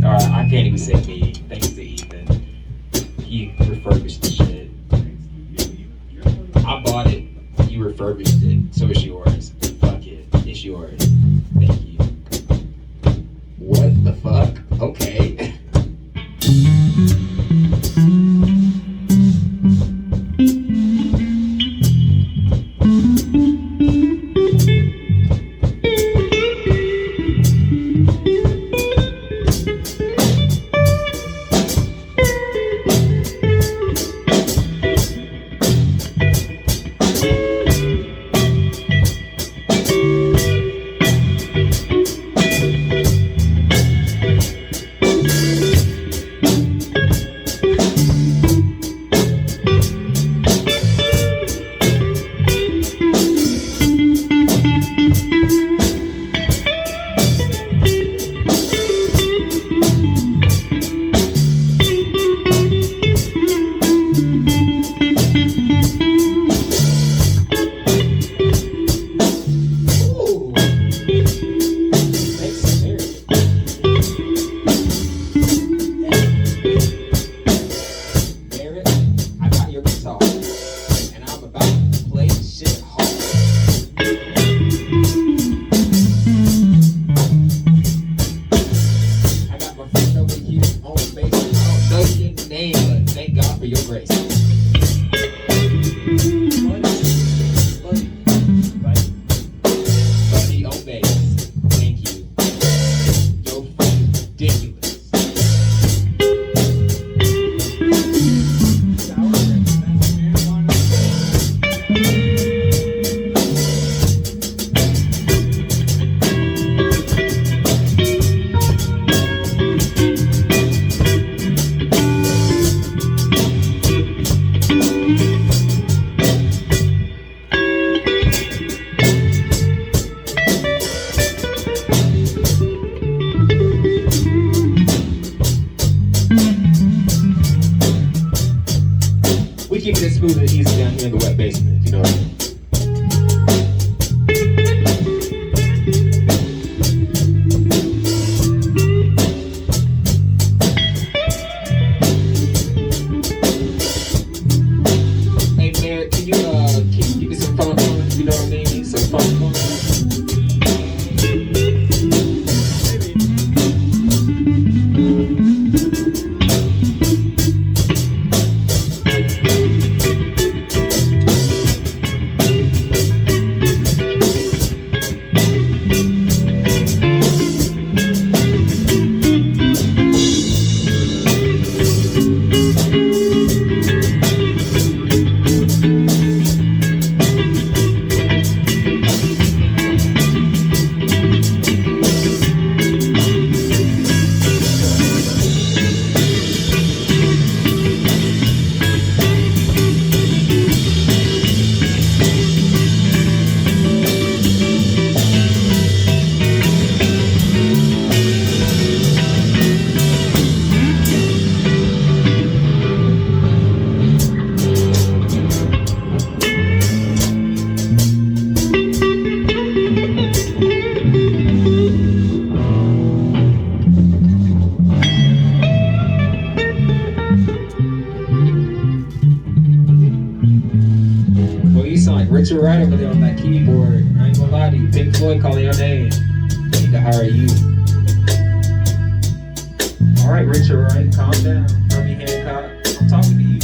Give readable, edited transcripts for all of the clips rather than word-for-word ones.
I can't even say me. Thanks to Ethan. He refurbished the shit. I bought it. You refurbished it. So it's yours. Fuck it. It's yours. Thank you. What the fuck? Okay. Keep it smooth and easy down here in the wet basement, you know what I mean? Hey, Merrick, can you give me some phone calls, you know what I mean? Some phone calls. Richard Wright over there on that keyboard. I ain't gonna lie to you. Pink Floyd calling your name. I need to hire you. Alright, Richard Wright, calm down. Herbie Hancock, I'm talking to you.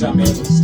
dumbass.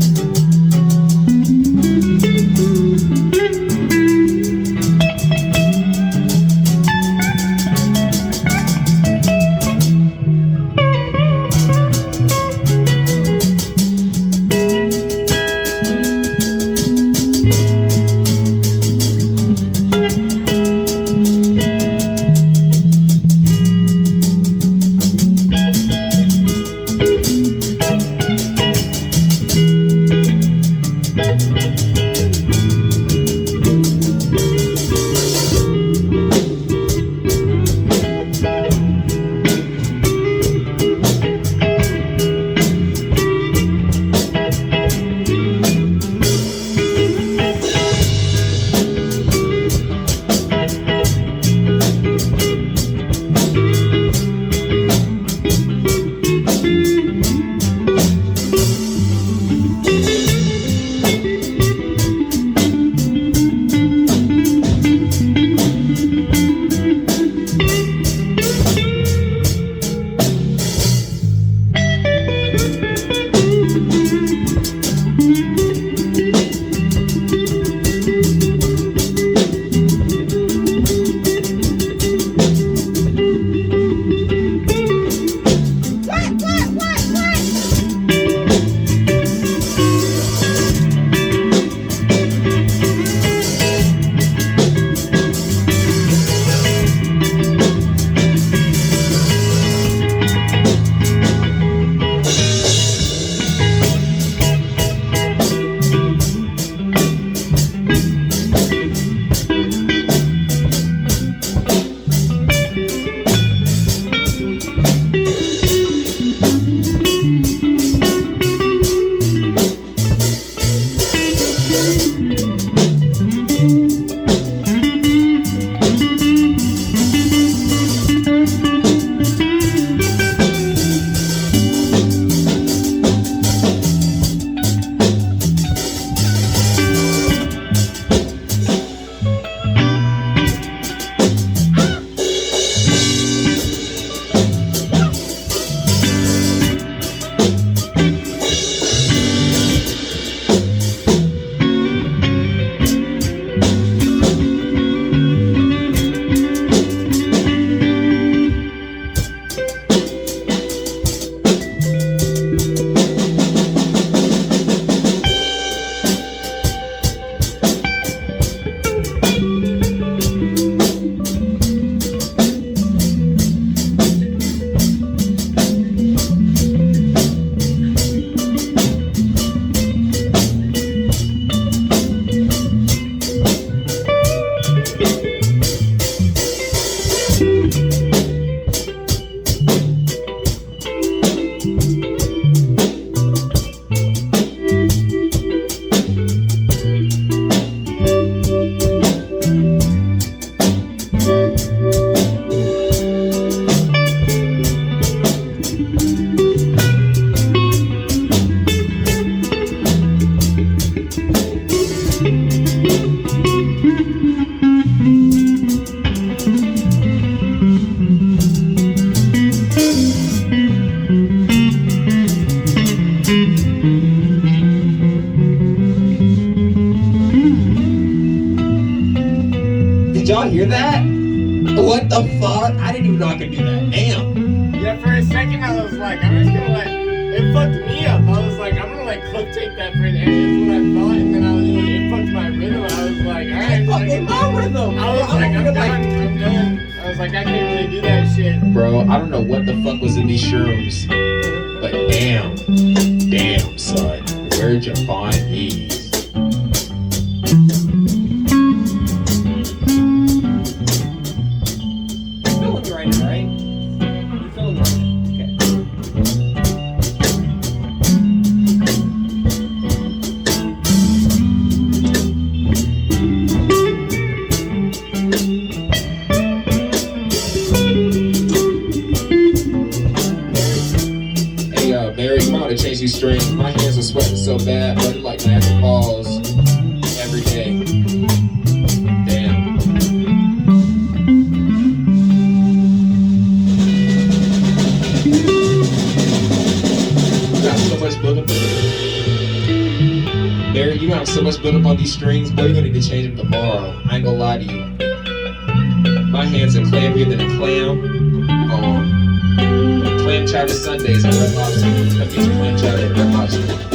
Did y'all hear that? What the fuck? I didn't even know I could do that. Damn. Yeah, for a second I was like, I'm just gonna like, it fucked me up. I was like, I'm gonna like clip tape that for an end. That's what I thought, and then I was like, it fucked my rhythm. I was like, alright. It fucked my rhythm. I was like, I'm done. I was like, I can't really do that shit. Bro, I don't know what the fuck was in these shrooms, but damn, son. Where'd you find these? Mary, come out to change these strings. My hands are sweating so bad, but like I have to fall. Barrett, you have so much built up on these strings, boy, you're gonna need to change them tomorrow. I ain't gonna lie to you. My hands are clammier than a clam. Clam chowder Sundays at Red Lobster. Come get your clam chowder at Red Lobster.